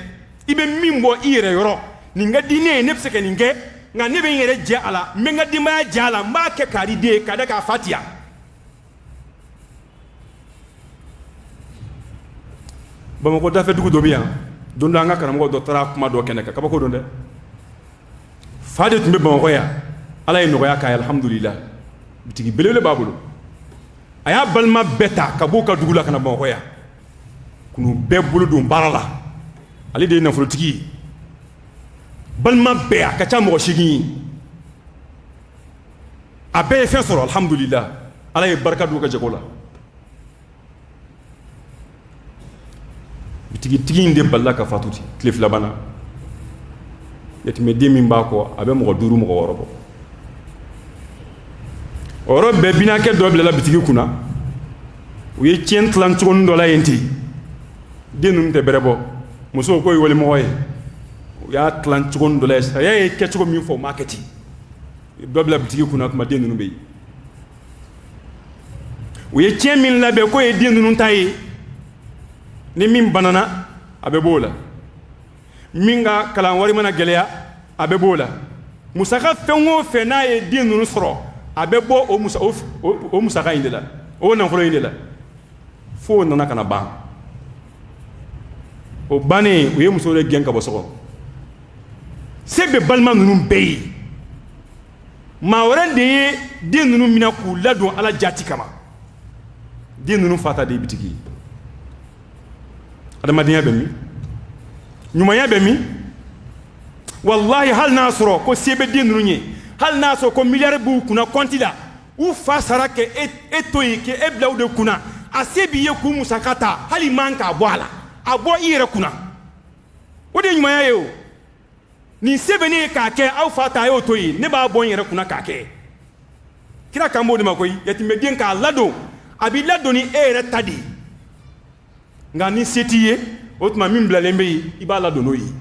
i bɛ min bɔ i yɛrɛ yɔrɔ nin ka di ne ye ne bɛ se ka nin kɛ nka ne bɛ n yɛrɛ jɛ a la n bɛ n ka denbaya jɛ a la n b'a kɛ k'a di den ye k'a da k'a fa ti yan bamakɔ dafɛ dugu dɔ bɛ yan don dɔ an ka karamɔgɔ dɔ taara kuma dɔ kɛnɛ kan kabako don dɛ fa de tun bɛ bamakɔ yan ala ye nɔgɔya k'a ye alhamdulillah bitigi belebele b'a bolo a y'a balima bɛɛ ta ka b'u ka dugu la ka na bamakɔ yan k'u bɛɛ bolo don baara la ale de ye nafolotigi ye balima bɛɛ a ka ca mɔgɔ 8 ye a bɛɛ ye fɛn sɔrɔ alhamdulillah ala ye barika don u ka jago la bitigitigi in de balila ka fatu tile fila bana yatimɛden min b'a kɔ a bɛ mɔgɔ 5 mɔgɔ 6 bɔ o yɔrɔ bɛɛ binakɛ dɔ bilala bitigi kunna u ye tiɲɛ tilan cogonin dɔ la yen ten den ninnu tɛ bɛrɛ bɔ musow ko ye walimɔgɔ ye u y'a tilan cogonin dɔ la yen sariya ye kɛcogo min fɔ u m'a kɛ ten dɔ bila bitigi kunna tuma den ninnu bɛ yen u ye tiɲɛ min labɛn k'o ye den ninnu ta ye ni min banana a bɛ b'o la min ka kalan wari mana gɛlɛya a bɛ b'o la musaka fɛn o fɛn n'a ye den ninnu sɔrɔ a bɛ bɔ o musaka in de la o nafolo in de la fo nana kana ban o bannen u ye muso de gɛn ka bɔ so kɔnɔ se bɛ balima ninnu bɛɛ ye maa wɛrɛ de ye den ninnu minɛ k'u ladon ala jati kama den ninnu fata de ye bitigi ye adamadenya bɛ min ɲumanya bɛ min wallahi hali n'a sɔrɔ ko se bɛ den ninnu ye hali n'a sɔrɔ ko miliyari b'u kunna kɔnti la u fa sara kɛ e to yen k'e bila u de kunna a se b'i ye k'u musaka ta hali man k'a bɔ a la a bɔ i yɛrɛ kunna o de ye ɲumanya ye o nin se bɛ ne ye k'a kɛ aw fa ta a y'o to yen ne b'a bɔ n yɛrɛ kunna k'a kɛ kira kan b'o de ma koyi yatimɛden k'a ladon a b'i ladon ni e yɛrɛ ta de ye nka ni se t'i ye o tuma min bilalen bɛ yen i b'a ladon n'o ye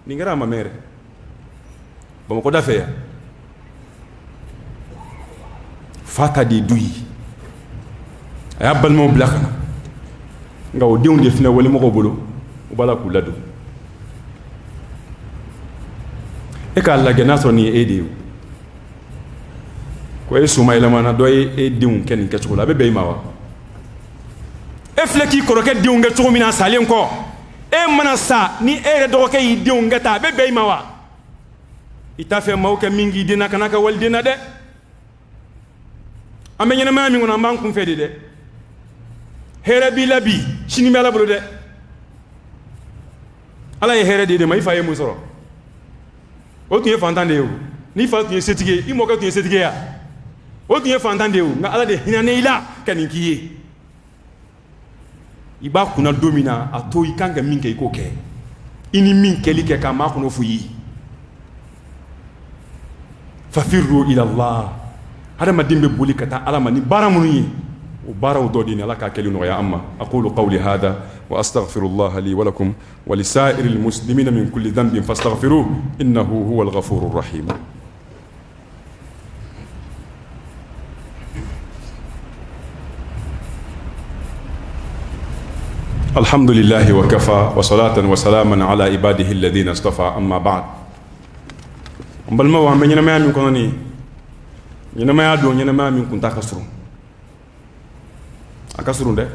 nin kɛra a ma mɛn yɛrɛ bamakɔ da fɛ yan fa ta de ye du ye a y'a balimaw bila ka na nka o denw de filɛ walimɔgɔw bolo u b'a la k'u ladon e k'a lajɛ n'a sɔrɔ nin ye e de ye ko e soma yɛlɛmana dɔ ye e denw kɛ nin kɛcogo la a bɛ bɛn i ma wa e filɛ k'i kɔrɔkɛ denw kɛ cogo min na salen kɔ e mana sa ni e yɛrɛ dɔgɔkɛ y'i denw kɛ ta a bɛ bɛn i ma wa i t'a fɛ maaw kɛ min k'i den na kana kɛ waliden na dɛ an bɛ ɲɛnamaya min kɔnɔ an b'an kun fɛ de dɛ hɛrɛ b'i la bi sini bɛ ala bolo dɛ ala ye hɛrɛ de ma i fa ye mun sɔrɔ o tun ye fantan de ye o n'i fa tun ye setigi ye i mɔkɛ tun ye setigi ye ya o tun ye fantan de ye o nka ala de hinɛna i la ka nin k'i ye iba kuna domina ato ikanga minke ikoke ini minke like kama kuno fuyi fafirru ila Allah hada madimbe boli kata ala mani baramuni وبارو دودين لك كلمة يا أما أقول قولي هذا وأستغفر الله لي ولكم ولسائر المسلمين من كل ذنب فاستغفروه إنه هو الغفور الرحيم. الحمد لله وكفى وصلاة وسلاما على عباده الذين اصطفى أما بعد. بل ما وهم ينما من كوني ينما يدون ينما من كنت أكسرون akasurun de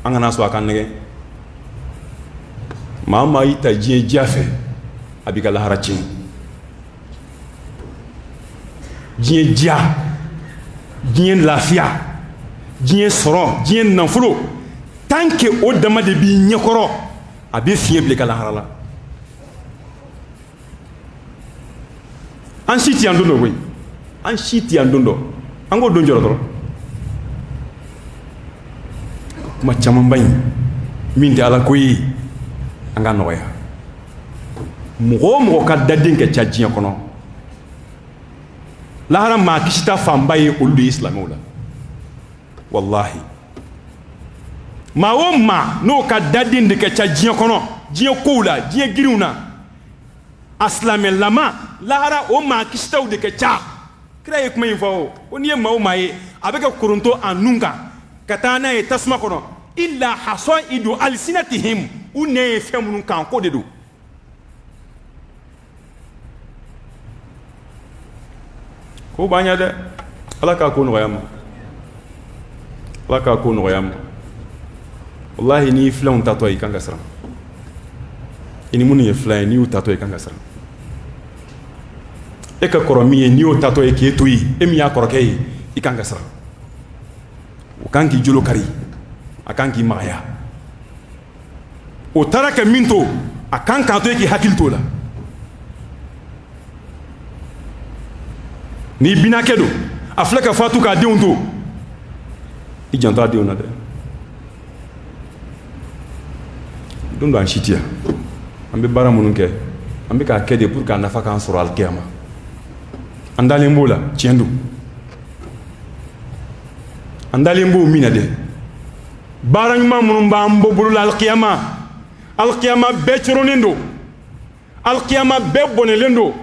angana so akanege mama ita jie jafe abika la harachin jie dia jie lafia jie soro jie nanfulo tanke o dama de bi nyekoro abi fieble kala harala an shiti andundo we an shiti andundo ango donjoro doro ma caman bañ min di ala koyi anga noya mo ka dadin ke tiajiya kono la haram ma kishita fambaye ulu islamula wallahi ma no ka dadin de ke tiajiya kono jiya koula jiya giruna aslame lama la hara o ma kishita de ke tia kraye kuma info oni ma ye abeka kurunto anunga katana e tasma kono illa hasaidu alsinatihim une femun kan ko dedo ko banya de alaka ko no yam alaka ko no yam wallahi ni flan tato yi kanga sara ini munu ye flan ni u tato yi kanga sara e ka koromi ni u tato yi ke toyi e mi ya korokei ikanga sara o kanki julo kari akanki maya o taraka minto akanka to yake hakilto la ni bina kedo aflaka fatu ka deunto ijanta deuna de dondo an shitia ambe bara mununke ambe ka kede pour ka nafa kan sura al qiyama andale mbola tiendu andale mbo mina de barangma munumba mbobulu alqiyama be choronendo alqiyama be bonelendo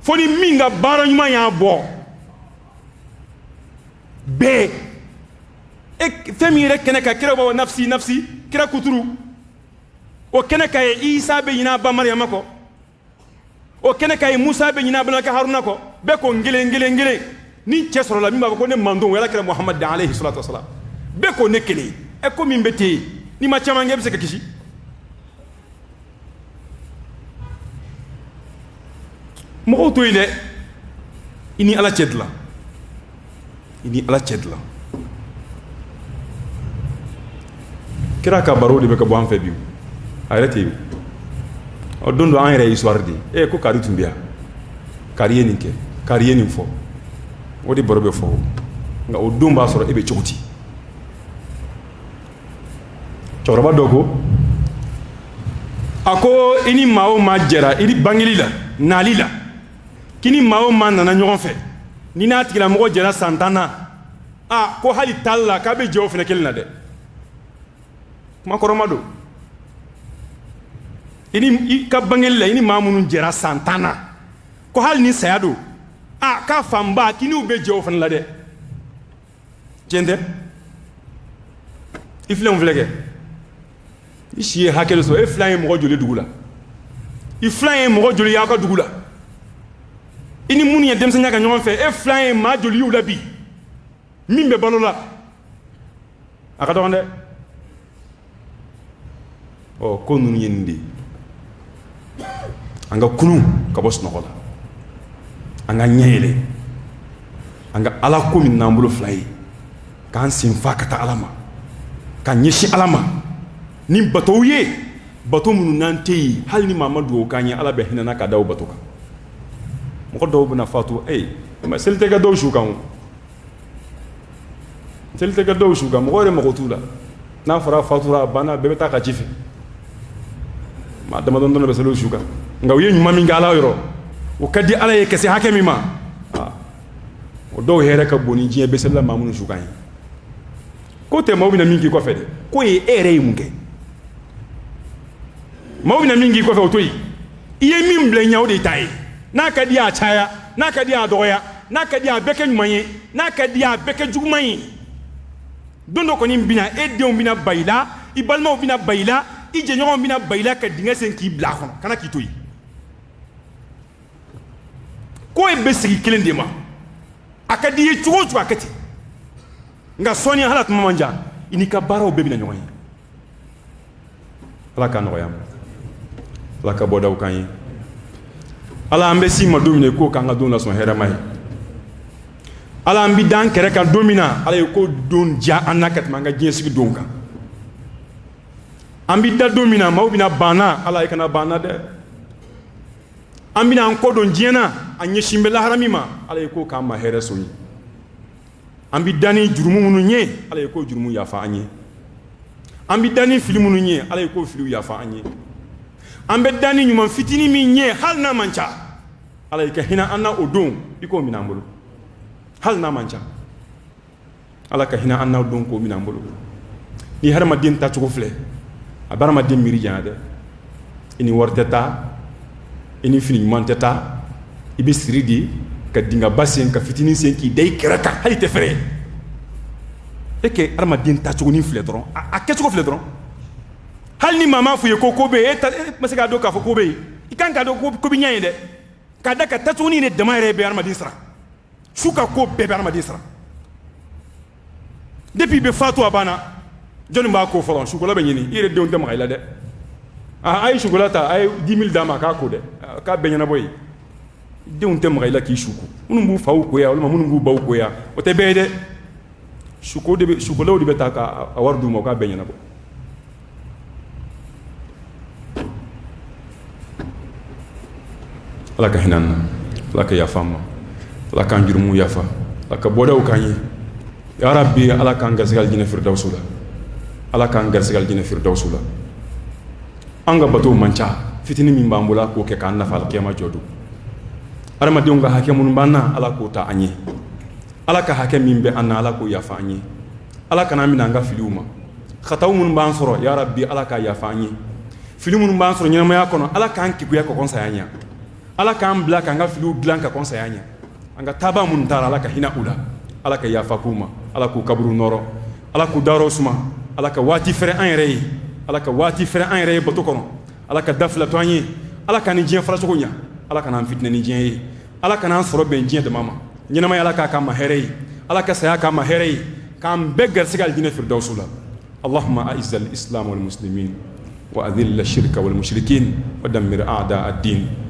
foni minga barangma ya bo be ek femi rek kenaka kira bo nafsi kira kuturu o kenaka Isa be yina ba Maryama ko o kenaka Musa be yina ba Haruna ko be ko ngele ni chesoro la mimba ko ne mandon wala kira Muhammad alayhi salatu wasalam be ko nekele e ko min bete ni ma chama ngebe se kishi mo to ile ini ala chedla kira ka baro de be ka bo an fe biu arete o dondo an re histoire di e ko kari tumbia kariye ninke kariye ninfo o di baro be fo nga o domba soro e be chokuti choroba dogo ako ini mao majera ini bangilila nalila kini mao manana ɲɔgɔn fɛ ni n'a tigila mɔgɔ jɛra santana ko hali talla k'a bɛ jɛ o fɛnɛ kelen na dɛ kuma kɔrɔma do ini ka bangilila ini maa minnu jɛra santana ko hali ni saya do k'a fanba kiniw bɛ jɛ o fɛnɛ la dɛ tiɲɛ tɛ i filɛ mun filɛ kɛ i si ye hakɛ dɔ sɔrɔ e filan ye mɔgɔ joli dugu la i filan ye mɔgɔ joli y'aw ka dugu la i ni minnu ye denmisɛnniya kɛ ɲɔgɔn fɛ e filan ye maa joli y'u la bi min bɛ balo la a ka dɔgɔn dɛ ko ninnu ye nin de ye an ka kunu ka bɔ sunɔgɔ la an ka ɲɛ yɛlɛ an ka ala ko min n'an bolo fila ye k'an sen fa ka taa ala ma ka ɲɛsin ala ma ni batow ye bato minnu n'an tɛ yen hali ni maa ma dugawu k'an ye ala bɛ hinɛ ka da o bato kan mɔgɔ dɔw bɛna fatu seli tɛ kɛ dɔw su kan o seli tɛ kɛ dɔw su kan mɔgɔ yɛrɛ mago t'u la n'a fɔra fatura banna bɛɛ bɛ taa ka ci fɛ maa damadɔni dɔrɔn bɛ seli o su kan nka u ye ɲuman min kɛ Ala yɔrɔ o ka di Ala ye ka se hakɛ min ma o dɔw hɛrɛ ka bon ni diɲɛ bɛ selila maa minnu su kan ye ko tɛ maaw bɛna min k'i kɔfɛ dɛ ko ye e yɛrɛ ye mun kɛ maaw bɛna min k'i kɔfɛ o to yen i ye min bila ɲɛ o de ta ye n'a ka di a caya n'a ka di a dɔgɔya n'a ka di a bɛɛ kɛ ɲuman ye n'a ka di a bɛɛ kɛ juguman ye don dɔ kɔni bɛna e denw bɛna ba i la i balimaw bɛna ba i la i jɛɲɔgɔnw bɛna ba i la ka dingɛ sen k'i bila a kɔnɔ kana k'i to yen ko e bɛ sigi kelen de ma a ka di i ye cogo o cogo a kɛ ten nka sɔɔni hala tuma man jan i n'i ka baaraw bɛɛ bɛna ɲɔgɔn ye Ala k'a nɔgɔya Ala ka bɔdaw k'an ye Ala an bɛ s'i ma don min k'o k'an ka don lasɔn hɛrɛma ye Ala an bɛ da an kɛrɛ kan don min na Ala ye ko don diya an na ka tɛmɛ an ka diɲɛ sigi don kan an bɛ da don min na maaw bɛna banna Ala ye kana banna dɛ an bɛna an kɔ don diɲɛ na a ɲɛsin bɛ lahara min ma Ala ye ko k'an ma hɛrɛ so ye an bɛ da ni jurumu minnu ye Ala ye ko jurumu yafa an ye an bɛ da ni fili minnu ye Ala ye ko filiw yafa an ye an bɛ da ni ɲuman fitinin min ye hali n'a man ca Ala ye ka hinɛ an na o don i k'o minɛ an bolo hali n'a man ca Ala ka hinɛ an na o don k'o minɛ an bolo ni hadamaden tacogo filɛ a bɛ hadamaden miiri janya dɛ i ni wari tɛ taa i ni fini ɲuman tɛ taa i bɛ siri de ka dingaba sen ka fitinin sen k'i da i kɛrɛ kan hali tɛ fɛrɛ e kɛ hadamaden tacogo ni filɛ dɔrɔn a kɛcogo filɛ dɔrɔn hali ni maa m'a fɔ i ye ko bɛ yen e ma se k'a dɔn k'a fɔ ko bɛ yen i kan k'a dɔn ko bɛ ɲɛ ye dɛ k'a da ka tacogo ni de dama yɛrɛ bɛ hadamaden sara su ka ko bɛɛ bɛ hadamaden sara depuis i bɛ fatu a banna jɔnni b'a ko fɔlɔ sukola bɛ ɲini i yɛrɛ denw tɛ maga i la dɛ a ye sukola ta a ye 10 000 d'a ma k'a ko dɛ k'a bɛɛ ɲɛnabɔ yen denw tɛ maga i la k'i suko minnu b'u faw koya walima minnu b'u baw koya o tɛ bɛɛ ye dɛ sukolaw de bɛ taa k'a wari d'u ma o k'a bɛɛ ɲɛnabɔ Ala ka hinɛ an na Ala ka yafa an ma Ala k'an jurumu yafa Ala ka bɔdaw k'an ye ya rabbi Ala k'an garisɛgɛ alijinɛ firidawusu la Ala k'an garisɛgɛ alijinɛ firidawusu la an ka batow man ca fitinin min b'an bolo k'o kɛ k'an nafa alikiyama jɔ don hadamadenw ka hakɛ minnu b'an na Ala k'o ta an ye Ala ka hakɛ min bɛ an na Ala k'o yafa an ye Ala kana minɛ an ka filiw ma khataw minnu b'an sɔrɔ ya rabbi Ala k'a yafa an ye fili minnu b'an sɔrɔ ɲɛnamaya kɔnɔ Ala k'an kekuya ka kɔn saya ɲɛ Ala k'an bila k'an ka filiw dilan ka kɔn saya ɲɛ an ka taaba minnu taara Ala ka hinɛ u la Ala ka yafa k'u ma Ala k'u kaburu nɔrɔ Ala k'u dayɔrɔ suma Ala ka waati fɛrɛ an yɛrɛ ye Ala ka waati fɛrɛ an yɛrɛ ye bato kɔnɔ Ala ka dafila to an ye Ala ka ni diɲɛ faracogo ɲɛ Ala kana an fitinɛ ni diɲɛ ye Ala kana an sɔrɔ bɛn diɲɛ dama ma ɲɛnamaya Ala k'a k'an ma hɛrɛ ye Ala ka saya k'an ma hɛrɛ ye k'an bɛɛ garisɛgɛ alijinɛ firidawusu la Allahumma a'izz al-islam wal muslimin wa adhill ash-shirka wal mushrikin wa dammir a'da ad-din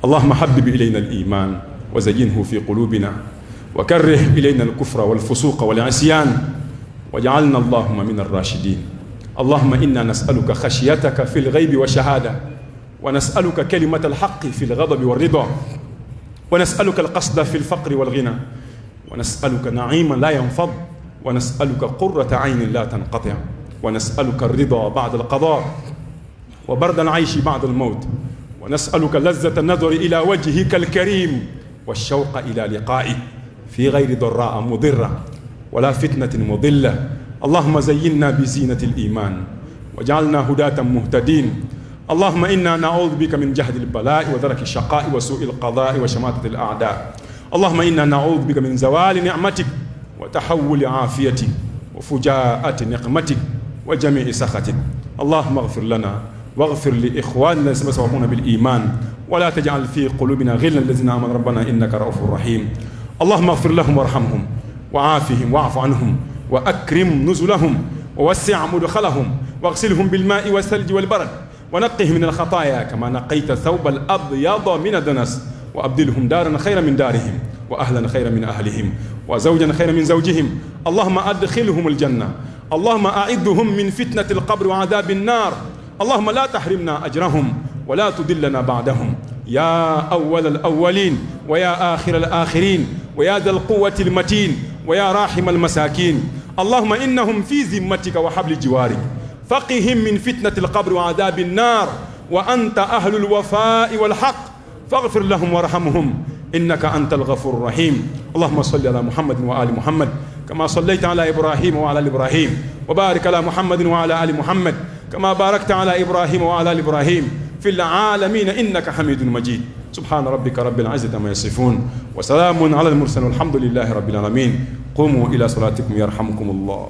اللهم حبب إلينا الإيمان وزينه في قلوبنا وكره إلينا الكفر والفسوق والعصيان واجعلنا اللهم من الراشدين اللهم إنا نسألك خشيتك في الغيب والشهادة ونسألك كلمة الحق في الغضب والرضا ونسألك القصد في الفقر والغنى ونسألك نعيما لا ينفض ونسألك قرة عين لا تنقطع ونسألك الرضا بعد القضاء وبرد العيش بعد الموت ونسألك لذة النظر إلى وجهك الكريم والشوق إلى لقائك في غير ضراء مضرة ولا فتنة مضلة اللهم زينا بزينة الإيمان وجعلنا هداة مهتدين اللهم إنا نعوذ بك من جهد البلاء ودرك الشقاء وسوء القضاء وشماتة الأعداء اللهم إنا نعوذ بك من زوال نعمتك وتحول عافيتك وفجاءة نقمتك وجميع سخطك اللهم اغفر لنا واغفر لإخواننا الذين سبقونا بالإيمان ولا تجعل في قلوبنا غلا الذين آمنوا ربنا إنك رؤوف رحيم اللهم اغفر لهم وارحمهم وعافهم واعف عنهم وأكرم نزلهم ووسع مدخلهم واغسلهم بالماء والثلج والبرد ونقهم من الخطايا كما نقيت الثوب الأبيض من الدنس وأبدلهم دارا خيرا من دارهم وأهلا خيرا من أهلهم وزوجا خيرا من زوجهم اللهم أدخلهم الجنة اللهم أعذهم من فتنة القبر وعذاب النار اللهم لا تحرمنا أجرهم ولا تدلنا بعدهم يا أول الأولين ويا آخر الآخرين ويا ذا القوة المتين ويا راحم المساكين اللهم إنهم في ذمتك وحبل جوارك، فقهم من فتنة القبر وعذاب النار، وأنت أهل الوفاء والحق، فاغفر لهم وارحمهم إنك أنت الغفور الرحيم. اللهم صل على محمد وآل محمد كما صليت على إبراهيم وعلى آل إبراهيم، وبارك على محمد وعلى آل محمد كما باركت على إبراهيم وعلى آل إبراهيم في العالمين إنك حميد مجيد. سبحان ربك رب العزة عما يصفون، وسلام على المرسلين، والحمد لله رب العالمين. قوموا إلى صلاتكم يرحمكم الله.